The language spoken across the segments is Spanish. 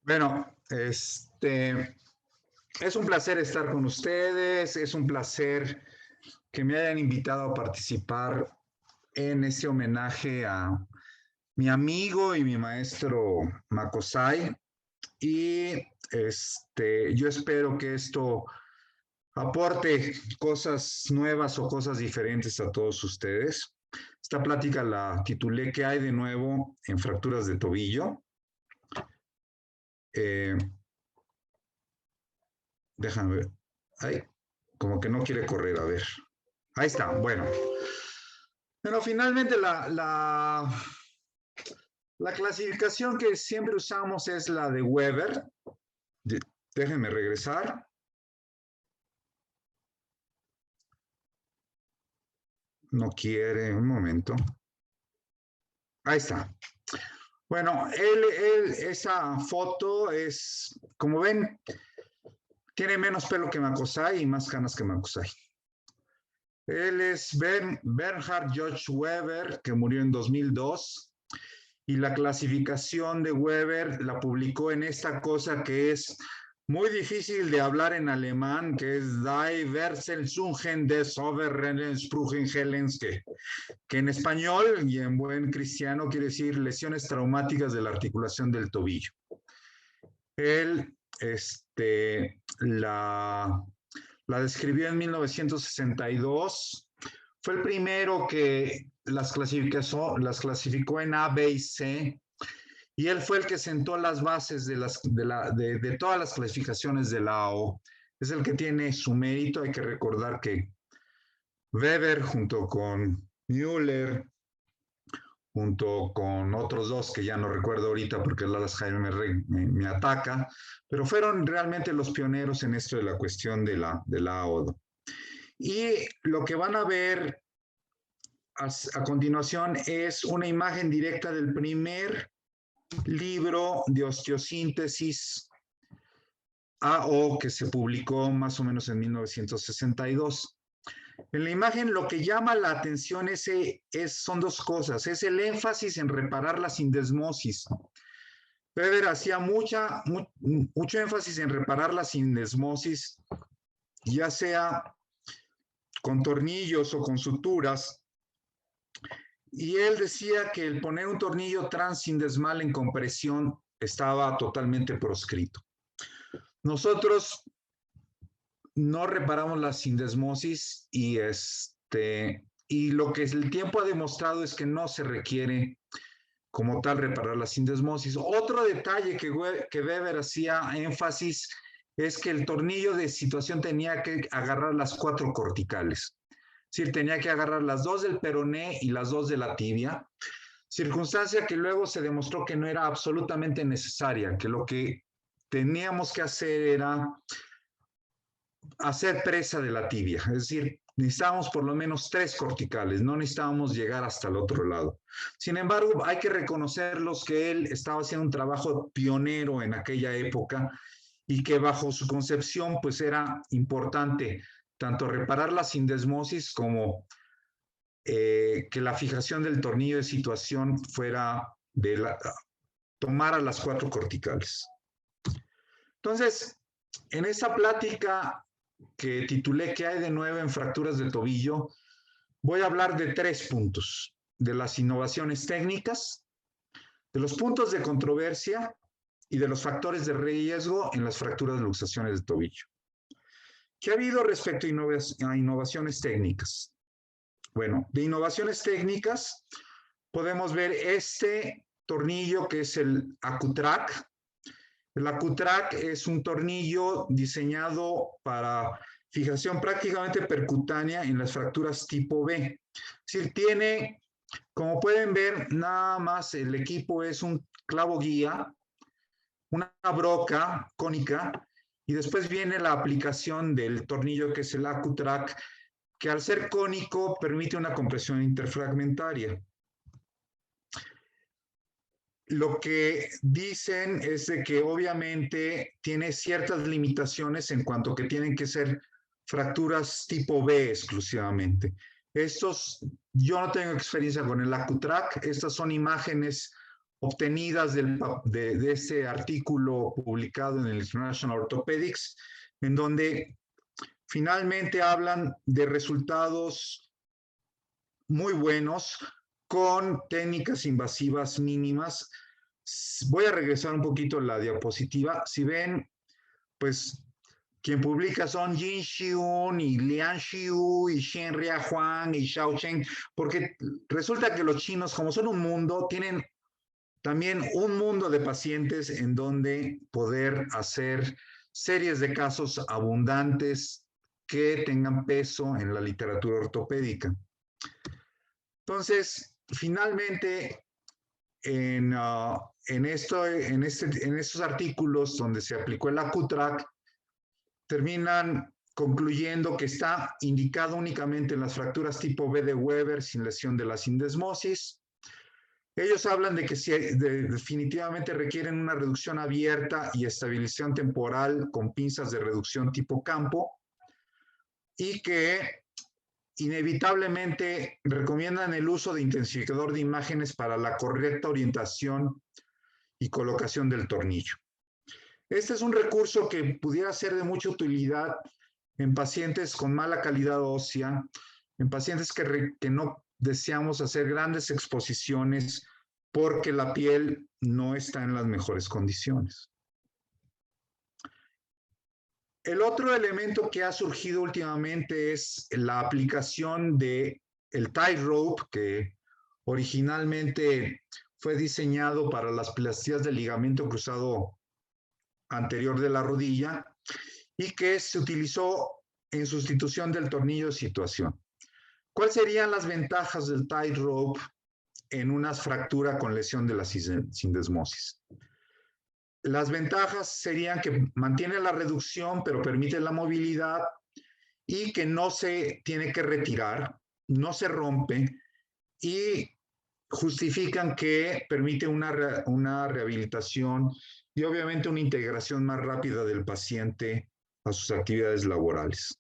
Bueno, es un placer estar con ustedes, es un placer que me hayan invitado a participar en este homenaje a mi amigo y mi maestro Makosai. Y yo espero que esto aporte cosas nuevas o cosas diferentes a todos ustedes. Esta plática la titulé ¿Qué hay de nuevo en fracturas de tobillo? Eh, Déjame ver. Ay, como que no quiere correr, a ver. Ahí está, bueno. Pero finalmente la clasificación que siempre usamos es la de Weber. Déjenme regresar. No quiere, un momento. Ahí está. Bueno, esa foto es, como ven, tiene menos pelo que Makosai y más canas que Makosai. Él es Bernhard George Weber, que murió en 2002. Y la clasificación de Weber la publicó en esta cosa que es muy difícil de hablar en alemán, que es Die Wechselungen des Oberrennensprüchengelenske, que en español y en buen cristiano quiere decir lesiones traumáticas de la articulación del tobillo. Él la describió en 1962. Fue el primero que las clasificó en A, B y C, y él fue el que sentó las bases de todas las clasificaciones de la AO. Es el que tiene su mérito. Hay que recordar que Weber, junto con Müller, junto con otros dos que ya no recuerdo ahorita porque el Alzheimer me ataca, pero fueron realmente los pioneros en esto de la cuestión de la AOD. Y lo que van a ver a continuación es una imagen directa del primer libro de osteosíntesis AO que se publicó más o menos en 1962. En la imagen lo que llama la atención son dos cosas. Es el énfasis en reparar la sindesmosis. Weber hacía mucho énfasis en reparar la sindesmosis, ya sea con tornillos o con suturas. Y él decía que el poner un tornillo transindesmal en compresión estaba totalmente proscrito. Nosotros no reparamos la sindesmosis y lo que el tiempo ha demostrado es que no se requiere como tal reparar la sindesmosis. Otro detalle que Weber hacía énfasis es que el tornillo de situación tenía que agarrar las 4 corticales. Es decir, tenía que agarrar las 2 del peroné y las 2 de la tibia, circunstancia que luego se demostró que no era absolutamente necesaria, que lo que teníamos que hacer era hacer presa de la tibia, es decir, necesitábamos por lo menos 3 corticales, no necesitábamos llegar hasta el otro lado. Sin embargo, hay que reconocerlos que él estaba haciendo un trabajo pionero en aquella época y que bajo su concepción pues era importante tanto reparar la sindesmosis como que la fijación del tornillo de situación tomara las 4 corticales. Entonces, en esa plática que titulé ¿Qué hay de nuevo en fracturas de tobillo? Voy a hablar de 3 puntos: de las innovaciones técnicas, de los puntos de controversia y de los factores de riesgo en las fracturas de luxaciones de tobillo. ¿Qué ha habido respecto a innovaciones técnicas? Bueno, de innovaciones técnicas podemos ver este tornillo que es el AccuTrack. El AccuTrack es un tornillo diseñado para fijación prácticamente percutánea en las fracturas tipo B. Es decir, tiene, como pueden ver, nada más el equipo es un clavo guía, una broca cónica, y después viene la aplicación del tornillo que es el AccuTrack, que al ser cónico permite una compresión interfragmentaria. Lo que dicen es de que obviamente tiene ciertas limitaciones en cuanto a que tienen que ser fracturas tipo B exclusivamente. Yo no tengo experiencia con el AccuTrack, estas son imágenes obtenidas de ese artículo publicado en el International Orthopedics, en donde finalmente hablan de resultados muy buenos con técnicas invasivas mínimas. Voy a regresar un poquito a la diapositiva. Si ven, pues quien publica son Jin Xiun y Lian Xiu y Shenria Huang y Xiao Cheng, porque resulta que los chinos, como son un mundo, tienen también un mundo de pacientes en donde poder hacer series de casos abundantes que tengan peso en la literatura ortopédica. Entonces, finalmente, en estos artículos donde se aplicó el ACUTRAC, terminan concluyendo que está indicado únicamente en las fracturas tipo B de Weber sin lesión de la sindesmosis. Ellos hablan de que definitivamente requieren una reducción abierta y estabilización temporal con pinzas de reducción tipo campo y que inevitablemente recomiendan el uso de intensificador de imágenes para la correcta orientación y colocación del tornillo. Este es un recurso que pudiera ser de mucha utilidad en pacientes con mala calidad ósea, en pacientes que no deseamos hacer grandes exposiciones porque la piel no está en las mejores condiciones. El otro elemento que ha surgido últimamente es la aplicación del tightrope, que originalmente fue diseñado para las plastías del ligamento cruzado anterior de la rodilla y que se utilizó en sustitución del tornillo de situación. ¿Cuáles serían las ventajas del tightrope en una fractura con lesión de la sindesmosis? Las ventajas serían que mantiene la reducción, pero permite la movilidad y que no se tiene que retirar, no se rompe y justifican que permite una rehabilitación y obviamente una integración más rápida del paciente a sus actividades laborales.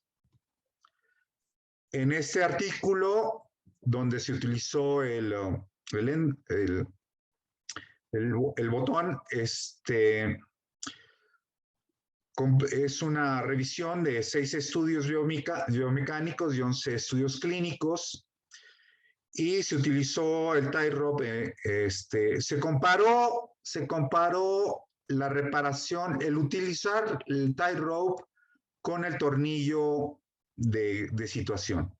En este artículo, donde se utilizó el botón, es una revisión de 6 estudios biomecánicos y 11 estudios clínicos, y se utilizó el tightrope. Se comparó la reparación, el utilizar el tightrope con el tornillo de situación.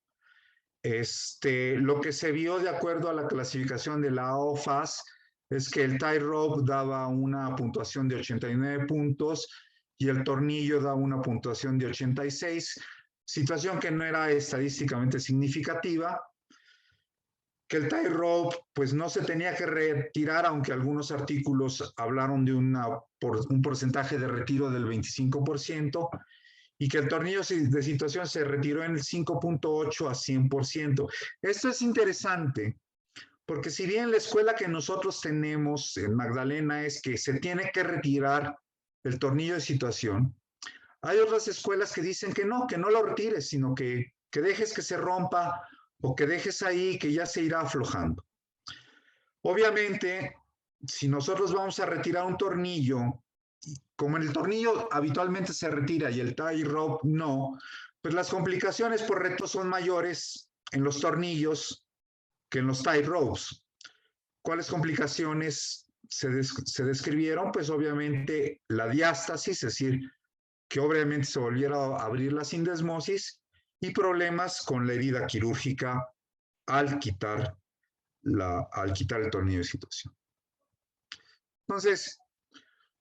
Lo que se vio de acuerdo a la clasificación de la OFAS es que el tightrope daba una puntuación de 89 puntos y el tornillo daba una puntuación de 86, situación que no era estadísticamente significativa, que el tightrope pues no se tenía que retirar, aunque algunos artículos hablaron de un porcentaje de retiro del 25%, y que el tornillo de situación se retiró en el 5.8 a 100%. Esto es interesante, porque si bien la escuela que nosotros tenemos en Magdalena es que se tiene que retirar el tornillo de situación, hay otras escuelas que dicen que no lo retires, sino que dejes que se rompa o que dejes ahí, que ya se irá aflojando. Obviamente, si nosotros vamos a retirar un tornillo, como el tornillo habitualmente se retira y el tightrope no, pues las complicaciones por reto son mayores en los tornillos que en los tightropes. ¿Cuáles complicaciones se describieron? Pues obviamente la diástasis, es decir, que obviamente se volviera a abrir la sindesmosis, y problemas con la herida quirúrgica al quitar el tornillo de situación. Entonces,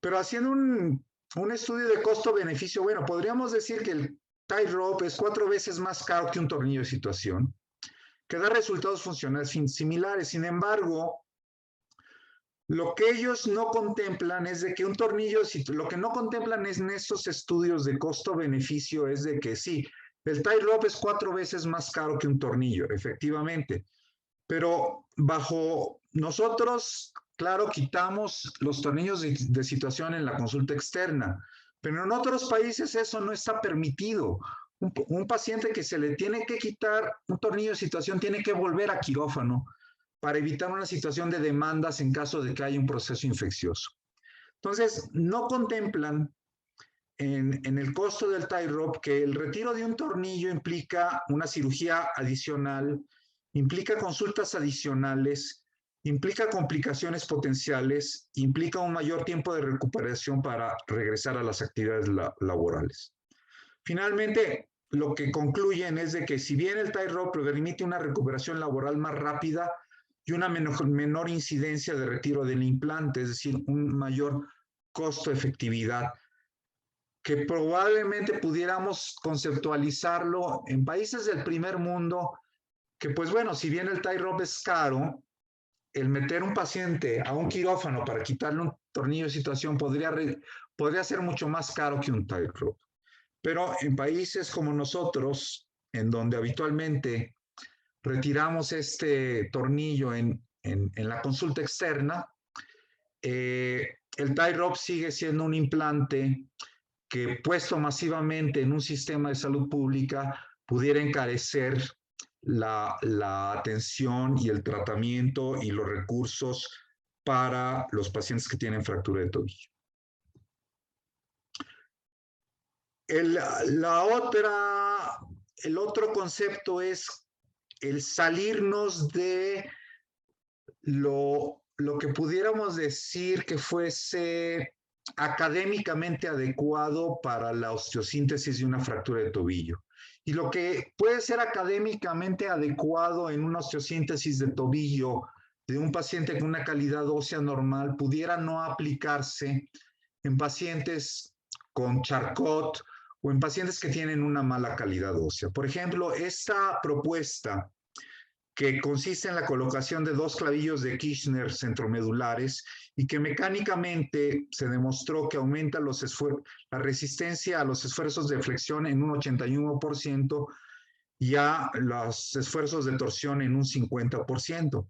pero haciendo un estudio de costo-beneficio, bueno, podríamos decir que el tightrope es 4 veces más caro que un tornillo de situación, que da resultados funcionales similares. Sin embargo, lo que ellos no contemplan es de que un tornillo, lo que no contemplan en estos estudios de costo-beneficio es de que sí, el tightrope es 4 veces más caro que un tornillo, efectivamente, pero bajo nosotros, claro, quitamos los tornillos de situación en la consulta externa, pero en otros países eso no está permitido. Un paciente que se le tiene que quitar un tornillo de situación tiene que volver a quirófano para evitar una situación de demandas en caso de que haya un proceso infeccioso. Entonces, no contemplan en el costo del tie rod que el retiro de un tornillo implica una cirugía adicional, implica consultas adicionales, implica complicaciones potenciales, implica un mayor tiempo de recuperación para regresar a las actividades laborales. Finalmente, lo que concluyen es de que si bien el tie rod permite una recuperación laboral más rápida y una menor incidencia de retiro del implante, es decir, un mayor costo-efectividad, que probablemente pudiéramos conceptualizarlo en países del primer mundo, que pues bueno, si bien el tie rod es caro, el meter un paciente a un quirófano para quitarle un tornillo de situación podría ser mucho más caro que un tie rod. Pero en países como nosotros, en donde habitualmente retiramos este tornillo en la consulta externa, el tie rod sigue siendo un implante que puesto masivamente en un sistema de salud pública pudiera encarecer la atención y el tratamiento y los recursos para los pacientes que tienen fractura de tobillo. El otro concepto es el salirnos de lo que pudiéramos decir que fuese académicamente adecuado para la osteosíntesis de una fractura de tobillo. Y lo que puede ser académicamente adecuado en una osteosíntesis de tobillo de un paciente con una calidad ósea normal pudiera no aplicarse en pacientes con Charcot o en pacientes que tienen una mala calidad ósea. Por ejemplo, esta propuesta que consiste en la colocación de 2 clavillos de Kirchner centromedulares y que mecánicamente se demostró que aumenta la resistencia a los esfuerzos de flexión en un 81% y a los esfuerzos de torsión en un 50%,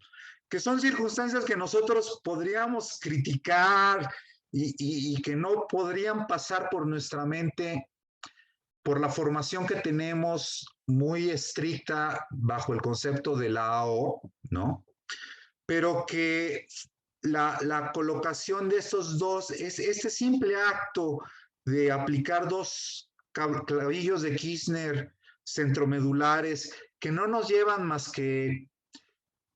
que son circunstancias que nosotros podríamos criticar y que no podrían pasar por nuestra mente por la formación que tenemos muy estricta bajo el concepto de la AO, ¿no? Pero que la colocación de estos dos, este simple acto de aplicar 2 clavillos de Kirchner centromedulares que no nos llevan más que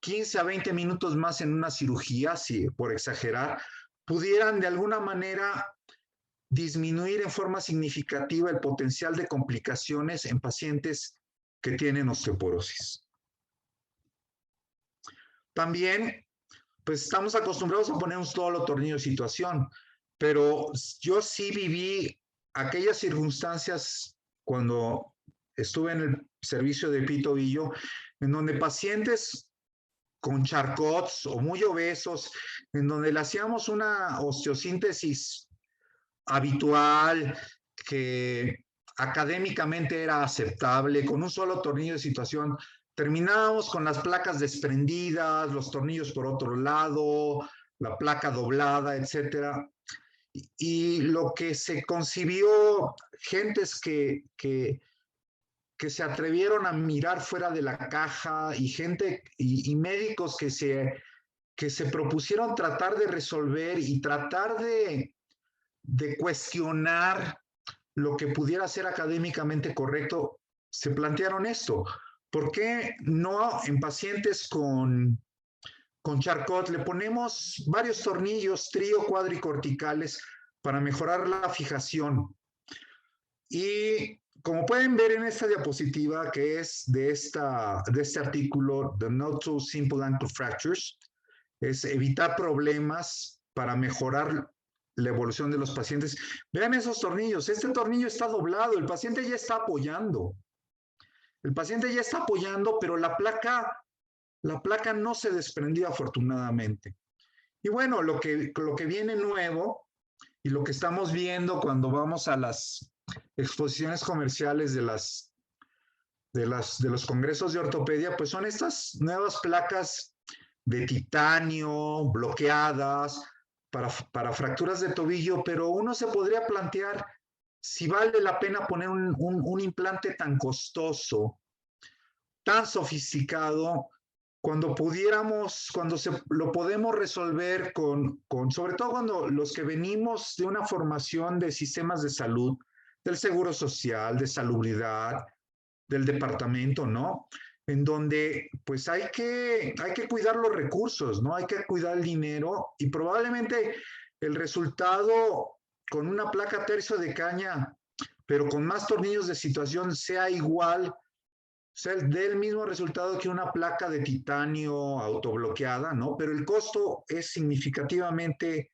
15 a 20 minutos más en una cirugía, si por exagerar, pudieran de alguna manera disminuir en forma significativa el potencial de complicaciones en pacientes que tienen osteoporosis. También, pues estamos acostumbrados a poner un solo tornillo de situación, pero yo sí viví aquellas circunstancias cuando estuve en el servicio de Pitobillo, en donde pacientes con Charcots o muy obesos, en donde le hacíamos una osteosíntesis habitual, que académicamente era aceptable, con un solo tornillo de situación, terminábamos con las placas desprendidas, los tornillos por otro lado, la placa doblada, etcétera. Y lo que se concibió, gentes que se atrevieron a mirar fuera de la caja y gente y médicos que se propusieron tratar de resolver y tratar de cuestionar lo que pudiera ser académicamente correcto, se plantearon esto. ¿Por qué no en pacientes con Charcot le ponemos varios tornillos trío-cuadricorticales para mejorar la fijación? Y como pueden ver en esta diapositiva, que es de este artículo, The Not So Simple Ankle Fractures, es evitar problemas para mejorar la evolución de los pacientes. Vean esos tornillos, este tornillo está doblado, el paciente ya está apoyando. El paciente ya está apoyando, pero la placa no se desprendió afortunadamente. Y bueno, lo que viene nuevo y lo que estamos viendo cuando vamos a las exposiciones comerciales de los congresos de ortopedia, pues son estas nuevas placas de titanio, bloqueadas, para fracturas de tobillo, pero uno se podría plantear si vale la pena poner un implante tan costoso, tan sofisticado, lo podemos resolver sobre todo cuando los que venimos de una formación de sistemas de salud, del seguro social, de salubridad, del departamento, ¿no? En donde pues hay que cuidar los recursos, ¿no? Hay que cuidar el dinero y probablemente el resultado con una placa tercio de caña, pero con más tornillos de situación sea igual, o sea, dé el mismo resultado que una placa de titanio autobloqueada, ¿no? Pero el costo es significativamente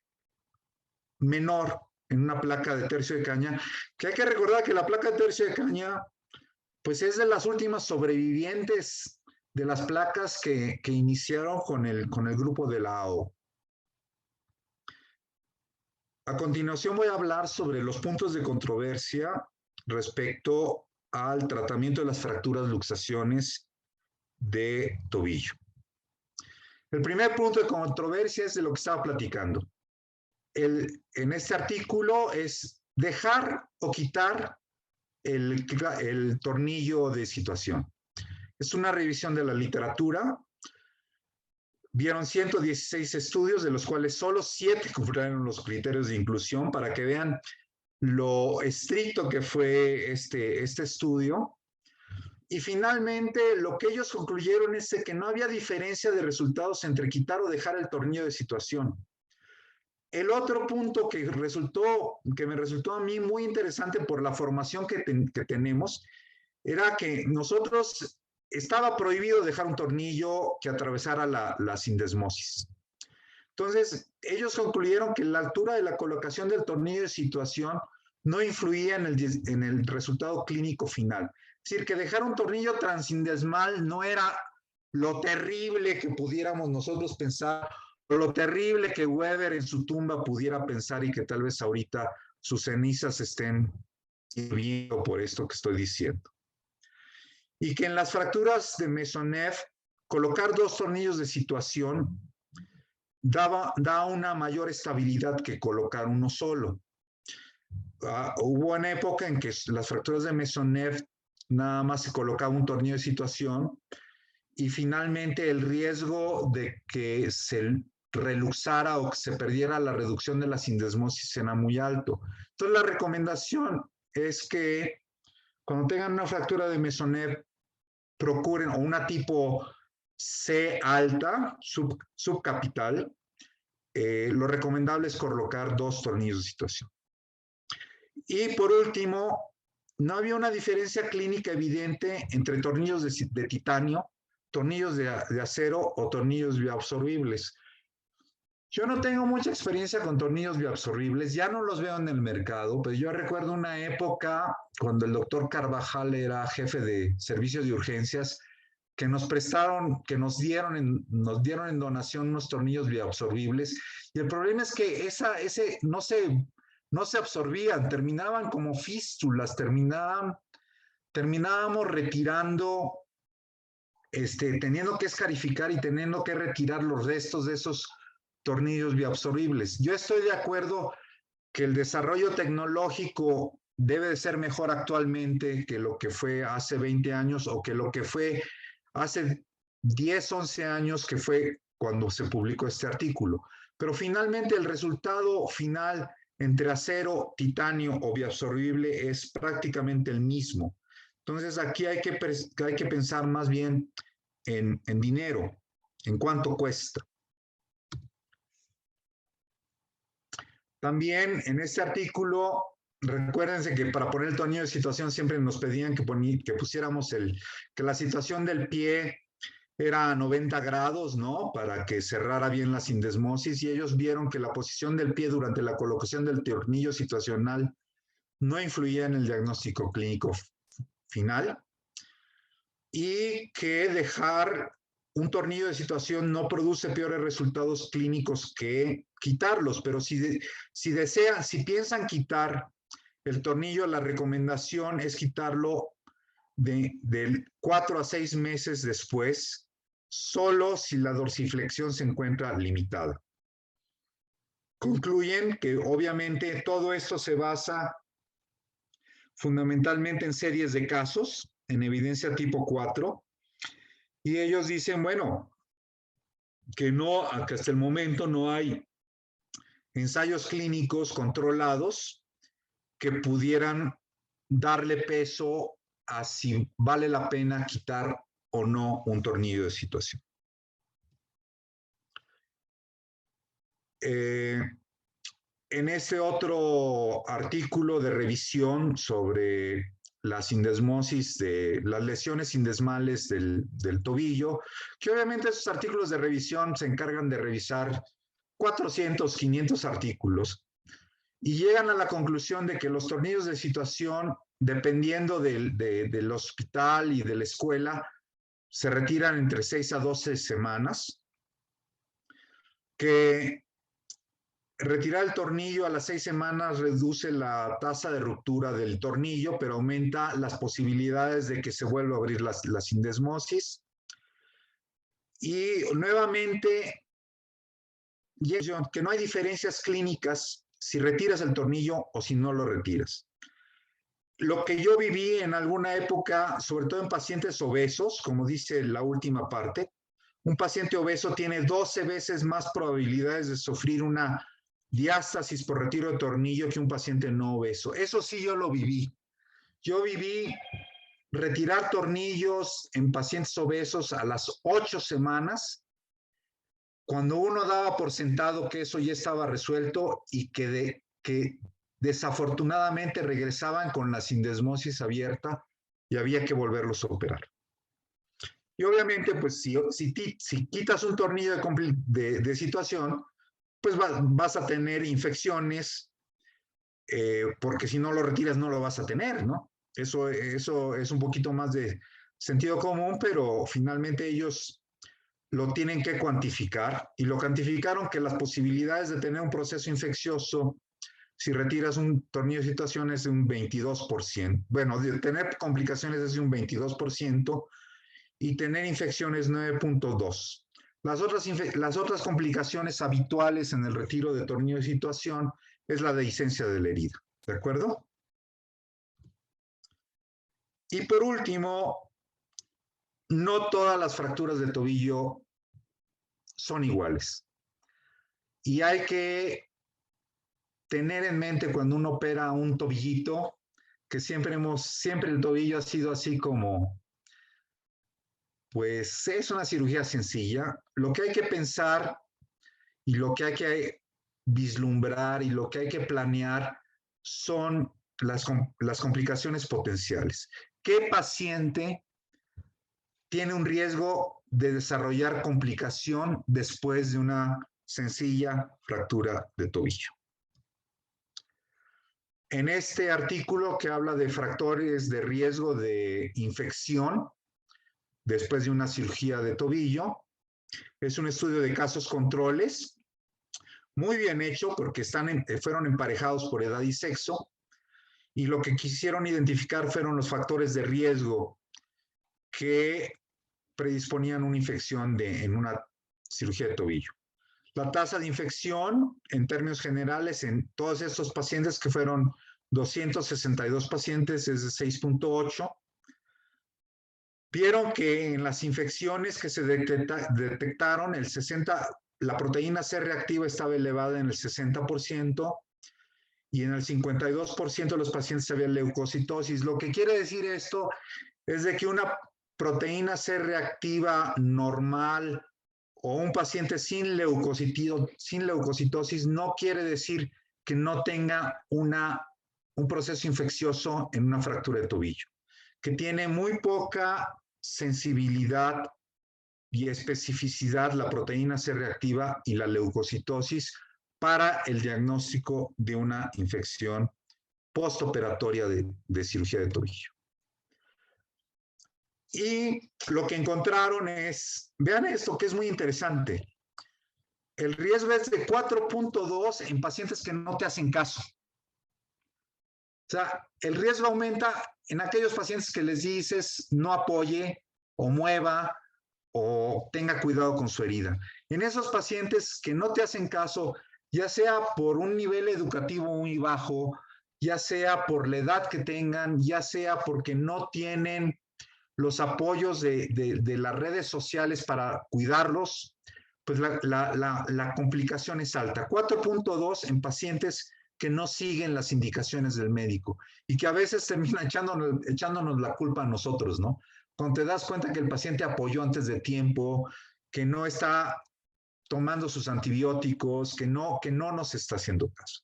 menor en una placa de tercio de caña, que hay que recordar que la placa de tercio de caña pues es de las últimas sobrevivientes de las placas que iniciaron con el grupo de la AO. A continuación voy a hablar sobre los puntos de controversia respecto al tratamiento de las fracturas, luxaciones de tobillo. El primer punto de controversia es de lo que estaba platicando. En este artículo es dejar o quitar el tornillo de situación. Es una revisión de la literatura. Vieron 116 estudios, de los cuales solo 7 cumplieron los criterios de inclusión, para que vean lo estricto que fue este estudio. Y finalmente, lo que ellos concluyeron es que no había diferencia de resultados entre quitar o dejar el tornillo de situación. El otro punto que me resultó a mí muy interesante por la formación que tenemos, era que nosotros estaba prohibido dejar un tornillo que atravesara la sindesmosis. Entonces, ellos concluyeron que la altura de la colocación del tornillo de situación no influía en el resultado clínico final. Es decir, que dejar un tornillo transindesmal no era lo terrible que pudiéramos nosotros pensar, o lo terrible que Weber en su tumba pudiera pensar, y que tal vez ahorita sus cenizas estén hirviendo por esto que estoy diciendo. Y que en las fracturas de Maisonneuve, colocar 2 tornillos de situación da una mayor estabilidad que colocar uno solo. Hubo una época en que las fracturas de Maisonneuve nada más se colocaba un tornillo de situación, y finalmente el riesgo de que se reluxara o que se perdiera la reducción de la sindesmosis era muy alto. Entonces la recomendación es que cuando tengan una fractura de Maisonneuve, procuren, o una tipo C alta, subcapital, lo recomendable es colocar 2 tornillos de situación. Y por último, no había una diferencia clínica evidente entre tornillos de titanio, tornillos de acero o tornillos bioabsorbibles. Yo no tengo mucha experiencia con tornillos bioabsorbibles, ya no los veo en el mercado, pero yo recuerdo una época cuando el doctor Carvajal era jefe de servicios de urgencias, que nos dieron en donación unos tornillos bioabsorbibles, y el problema es que ese no se absorbían, terminaban como fístulas, terminábamos retirando, teniendo que escarificar y teniendo que retirar los restos de esos tornillos bioabsorbibles. Yo estoy de acuerdo que el desarrollo tecnológico debe de ser mejor actualmente que lo que fue hace 20 años, o que lo que fue hace 10, 11 años, que fue cuando se publicó este artículo. Pero finalmente el resultado final entre acero, titanio o bioabsorbible es prácticamente el mismo. Entonces aquí hay que pensar más bien en dinero, en cuánto cuesta. También en este artículo, recuérdense que para poner el tornillo de situación siempre nos pedían que pusiéramos que la situación del pie era a 90 grados, ¿no? Para que cerrara bien la sindesmosis, y ellos vieron que la posición del pie durante la colocación del tornillo situacional no influía en el diagnóstico clínico final, y que dejar un tornillo de situación no produce peores resultados clínicos que quitarlos, pero si piensan quitar el tornillo, la recomendación es quitarlo de 4 a 6 meses después, solo si la dorsiflexión se encuentra limitada. Concluyen que obviamente todo esto se basa fundamentalmente en series de casos, en evidencia tipo 4, y ellos dicen, bueno, que hasta el momento no hay ensayos clínicos controlados que pudieran darle peso a si vale la pena quitar o no un tornillo de situación. En este otro artículo de revisión sobre la sindesmosis, de las lesiones sindesmales del tobillo, que obviamente esos artículos de revisión se encargan de revisar 400, 500 artículos y llegan a la conclusión de que los tornillos de situación, dependiendo del hospital y de la escuela, se retiran entre 6 a 12 semanas, que retirar el tornillo a las 6 semanas reduce la tasa de ruptura del tornillo, pero aumenta las posibilidades de que se vuelva a abrir la sindesmosis. Y nuevamente, que no hay diferencias clínicas si retiras el tornillo o si no lo retiras. Lo que yo viví en alguna época, sobre todo en pacientes obesos, como dice la última parte, un paciente obeso tiene 12 veces más probabilidades de sufrir una diástasis por retiro de tornillo que un paciente no obeso. Eso sí yo lo viví. Yo viví retirar tornillos en pacientes obesos a las 8 semanas, cuando uno daba por sentado que eso ya estaba resuelto y que desafortunadamente regresaban con la sindesmosis abierta y había que volverlos a operar. Y obviamente, pues si quitas un tornillo de situación, pues vas a tener infecciones, porque si no lo retiras no lo vas a tener, ¿no? Eso es un poquito más de sentido común, pero finalmente ellos lo tienen que cuantificar y lo cuantificaron que las posibilidades de tener un proceso infeccioso si retiras un tornillo de situación es de un 22%. Bueno, de tener complicaciones es de un 22% y tener infecciones 9.2%. Las otras complicaciones habituales en el retiro de tornillo de situación es la dehiscencia de la herida. ¿De acuerdo? Y por último, no todas las fracturas de tobillo son iguales. Y hay que tener en mente cuando uno opera un tobillito, que siempre el tobillo ha sido así como, pues es una cirugía sencilla. Lo que hay que pensar y lo que hay que vislumbrar y lo que hay que planear son las complicaciones potenciales. ¿Qué paciente tiene un riesgo de desarrollar complicación después de una sencilla fractura de tobillo? En este artículo que habla de factores de riesgo de infección después de una cirugía de tobillo, es un estudio de casos controles, muy bien hecho porque fueron emparejados por edad y sexo, y lo que quisieron identificar fueron los factores de riesgo que predisponían una infección en una cirugía de tobillo. La tasa de infección, en términos generales, en todos estos pacientes, que fueron 262 pacientes, es de 6.8. Vieron que en las infecciones que se detectaron, la proteína C reactiva estaba elevada en el 60% y en el 52% de los pacientes había leucocitosis. Lo que quiere decir esto es de que una proteína C reactiva normal o un paciente sin leucocitosis no quiere decir que no tenga un proceso infeccioso en una fractura de tobillo, que tiene muy poca sensibilidad y especificidad la proteína C reactiva y la leucocitosis para el diagnóstico de una infección postoperatoria de cirugía de tobillo. Y lo que encontraron es, vean esto que es muy interesante, el riesgo es de 4.2 en pacientes que no te hacen caso. O sea, el riesgo aumenta en aquellos pacientes que les dices no apoye o mueva o tenga cuidado con su herida. En esos pacientes que no te hacen caso, ya sea por un nivel educativo muy bajo, ya sea por la edad que tengan, ya sea porque no tienen los apoyos de las redes sociales para cuidarlos, pues la complicación es alta. 4.2 en pacientes que no siguen las indicaciones del médico y que a veces terminan echándonos la culpa a nosotros, ¿no? Cuando te das cuenta que el paciente apoyó antes de tiempo, que no está tomando sus antibióticos, que no nos está haciendo caso.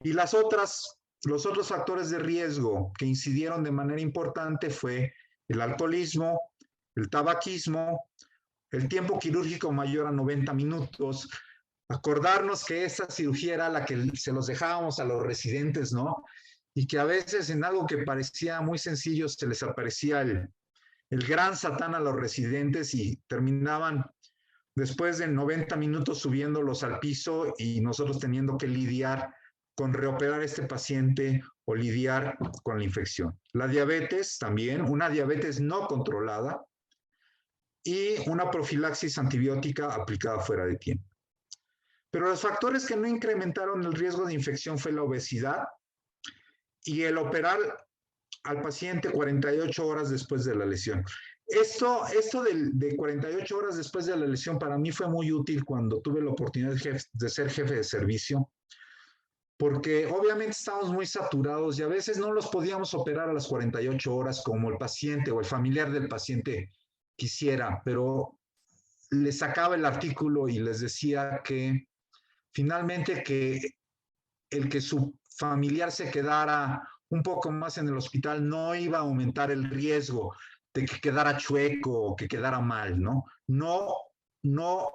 Y los otros factores de riesgo que incidieron de manera importante fue el alcoholismo, el tabaquismo, el tiempo quirúrgico mayor a 90 minutos. Acordarnos que esta cirugía era la que se los dejábamos a los residentes, ¿no? Y que a veces en algo que parecía muy sencillo se les aparecía el gran satán a los residentes y terminaban después de 90 minutos subiéndolos al piso y nosotros teniendo que lidiar con reoperar a este paciente o lidiar con la infección. La diabetes también, una diabetes no controlada y una profilaxis antibiótica aplicada fuera de tiempo. Pero los factores que no incrementaron el riesgo de infección fue la obesidad y el operar al paciente 48 horas después de la lesión. Esto de 48 horas después de la lesión para mí fue muy útil cuando tuve la oportunidad de ser jefe de servicio, porque obviamente estábamos muy saturados y a veces no los podíamos operar a las 48 horas como el paciente o el familiar del paciente quisiera, pero les sacaba el artículo y les decía que finalmente que el que su familiar se quedara un poco más en el hospital no iba a aumentar el riesgo de que quedara chueco o que quedara mal, ¿no? No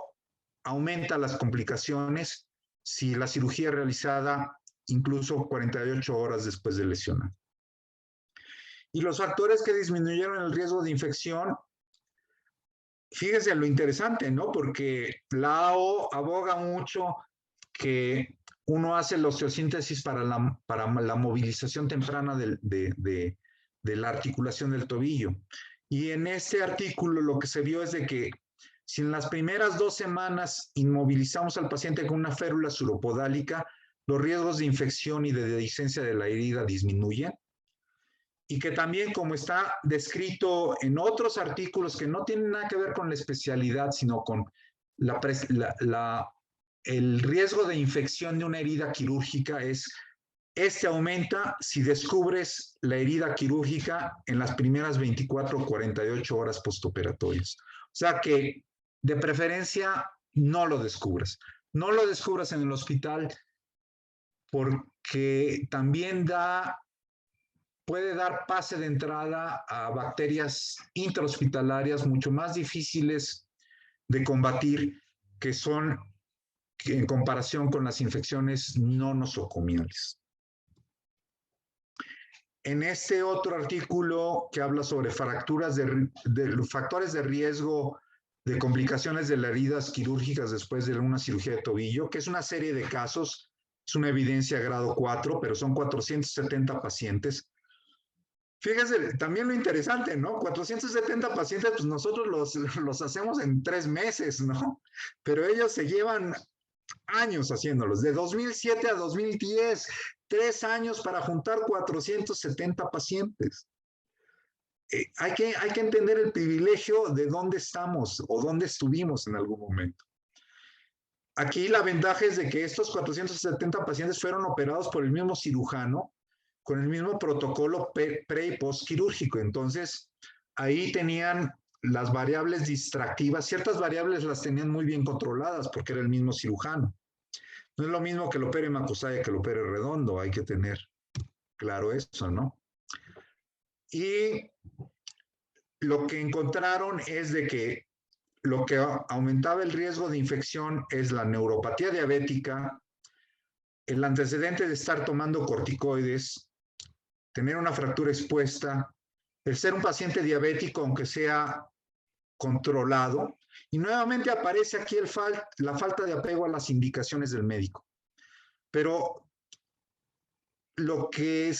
aumenta las complicaciones si la cirugía es realizada incluso 48 horas después de lesionar. Y los factores que disminuyeron el riesgo de infección, fíjense lo interesante, ¿no? Porque la AO aboga mucho que uno hace la osteosíntesis para la movilización temprana de la articulación del tobillo. Y en este artículo lo que se vio es de que si en las primeras 2 semanas inmovilizamos al paciente con una férula suropodálica, los riesgos de infección y de dehiscencia de la herida disminuyen. Y que también, como está descrito en otros artículos que no tienen nada que ver con la especialidad, sino con el riesgo de infección de una herida quirúrgica este aumenta si descubres la herida quirúrgica en las primeras 24 o 48 horas postoperatorias. O sea que de preferencia no lo descubras. No lo descubras en el hospital porque también puede dar pase de entrada a bacterias intrahospitalarias mucho más difíciles de combatir, que son en comparación con las infecciones no nosocomiales. En este otro artículo que habla sobre fracturas de factores de riesgo de complicaciones de las heridas quirúrgicas después de una cirugía de tobillo, que es una serie de casos, es una evidencia grado 4, pero son 470 pacientes. Fíjense, también lo interesante, ¿no? 470 pacientes, pues nosotros los hacemos en 3 meses, ¿no? Pero ellos se llevan años haciéndolos, de 2007 a 2010, 3 años para juntar 470 pacientes. Hay que entender el privilegio de dónde estamos o dónde estuvimos en algún momento. Aquí la ventaja es de que estos 470 pacientes fueron operados por el mismo cirujano, con el mismo protocolo pre y post quirúrgico. Entonces, ahí tenían las variables distractivas, ciertas variables las tenían muy bien controladas porque era el mismo cirujano. No es lo mismo que lo opere Macusaya que lo opere Redondo, hay que tener claro eso, ¿no? Y lo que encontraron es de que lo que aumentaba el riesgo de infección es la neuropatía diabética, el antecedente de estar tomando corticoides, tener una fractura expuesta, el ser un paciente diabético, aunque sea controlado, y nuevamente aparece aquí la falta de apego a las indicaciones del médico. Pero lo que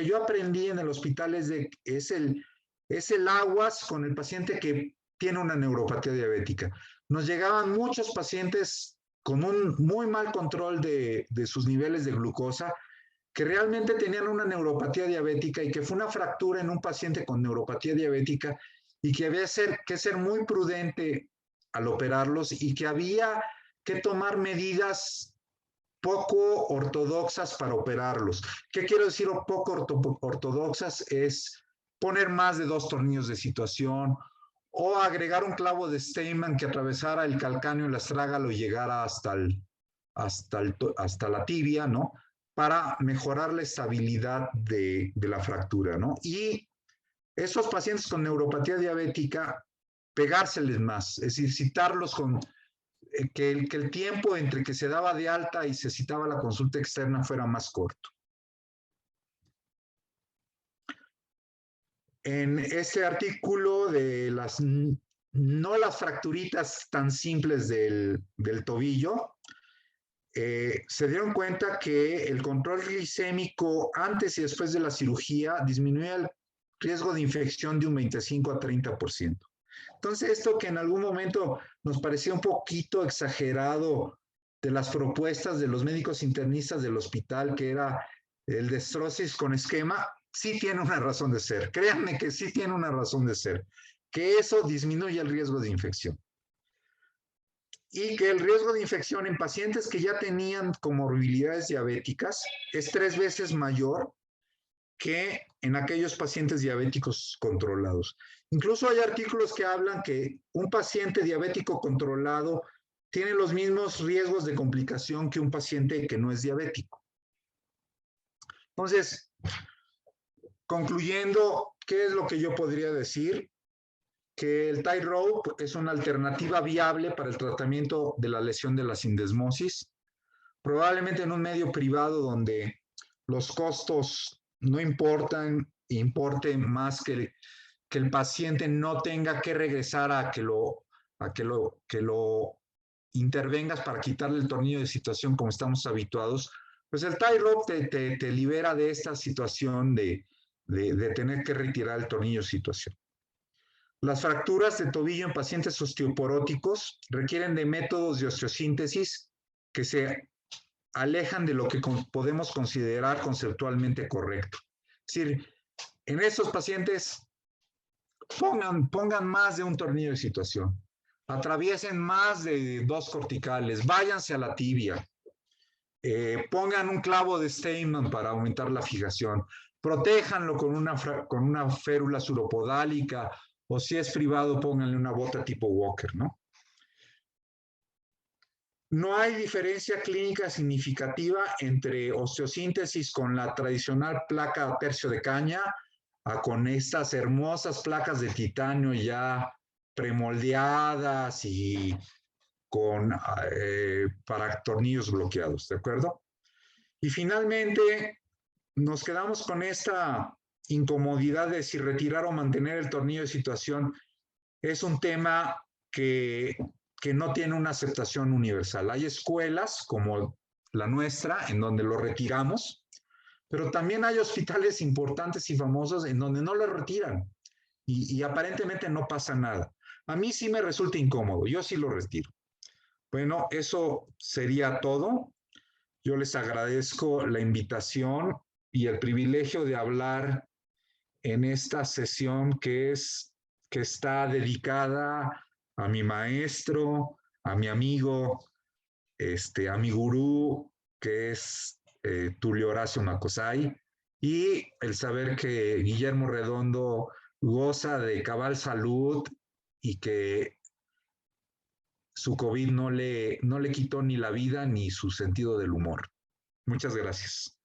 yo aprendí en el hospital es el aguas con el paciente que tiene una neuropatía diabética. Nos llegaban muchos pacientes con un muy mal control de sus niveles de glucosa, que realmente tenían una neuropatía diabética y que fue una fractura en un paciente con neuropatía diabética y que había que ser muy prudente al operarlos y que había que tomar medidas poco ortodoxas para operarlos. ¿Qué quiero decir poco ortodoxas? Es poner más de 2 tornillos de situación o agregar un clavo de Steinmann que atravesara el calcáneo, el astrágalo y llegara hasta la tibia, ¿no? Para mejorar la estabilidad de la fractura, ¿no? Y esos pacientes con neuropatía diabética, pegárseles más, es decir, citarlos con que el tiempo entre que se daba de alta y se citaba la consulta externa fuera más corto. En este artículo de no las fracturitas tan simples del tobillo, se dieron cuenta que el control glicémico antes y después de la cirugía disminuía el riesgo de infección de un 25 a 30%. Entonces, esto que en algún momento nos parecía un poquito exagerado de las propuestas de los médicos internistas del hospital, que era el destrosis con esquema, sí tiene una razón de ser. Créanme que sí tiene una razón de ser, que eso disminuye el riesgo de infección. Y que el riesgo de infección en pacientes que ya tenían comorbilidades diabéticas es 3 veces mayor que en aquellos pacientes diabéticos controlados. Incluso hay artículos que hablan que un paciente diabético controlado tiene los mismos riesgos de complicación que un paciente que no es diabético. Entonces, concluyendo, ¿qué es lo que yo podría decir? Que el tightrope es una alternativa viable para el tratamiento de la lesión de la sindesmosis, probablemente en un medio privado donde los costos no importan, importe más que el paciente no tenga que regresar a que lo intervengas para quitarle el tornillo de situación como estamos habituados, pues el tightrope te libera de esta situación de tener que retirar el tornillo de situación. Las fracturas de tobillo en pacientes osteoporóticos requieren de métodos de osteosíntesis que se alejan de lo que podemos considerar conceptualmente correcto. Es decir, en estos pacientes pongan más de un tornillo de situación, atraviesen más de 2 corticales, váyanse a la tibia, pongan un clavo de Steinmann para aumentar la fijación, protéjanlo con una férula suropodálica o si es privado pónganle una bota tipo Walker, ¿no? No hay diferencia clínica significativa entre osteosíntesis con la tradicional placa tercio de caña con estas hermosas placas de titanio ya premoldeadas y con para tornillos bloqueados, ¿de acuerdo? Y finalmente nos quedamos con esta incomodidad de si retirar o mantener el tornillo de situación es un tema que no tiene una aceptación universal. Hay escuelas como la nuestra en donde lo retiramos, pero también hay hospitales importantes y famosos en donde no lo retiran y aparentemente no pasa nada. A mí sí me resulta incómodo, yo sí lo retiro. Bueno, eso sería todo. Yo les agradezco la invitación y el privilegio de hablar en esta sesión que está dedicada a mi maestro, a mi amigo, a mi gurú, que es Tulio Horacio Macosay, y el saber que Guillermo Redondo goza de cabal salud y que su COVID no le quitó ni la vida ni su sentido del humor. Muchas gracias.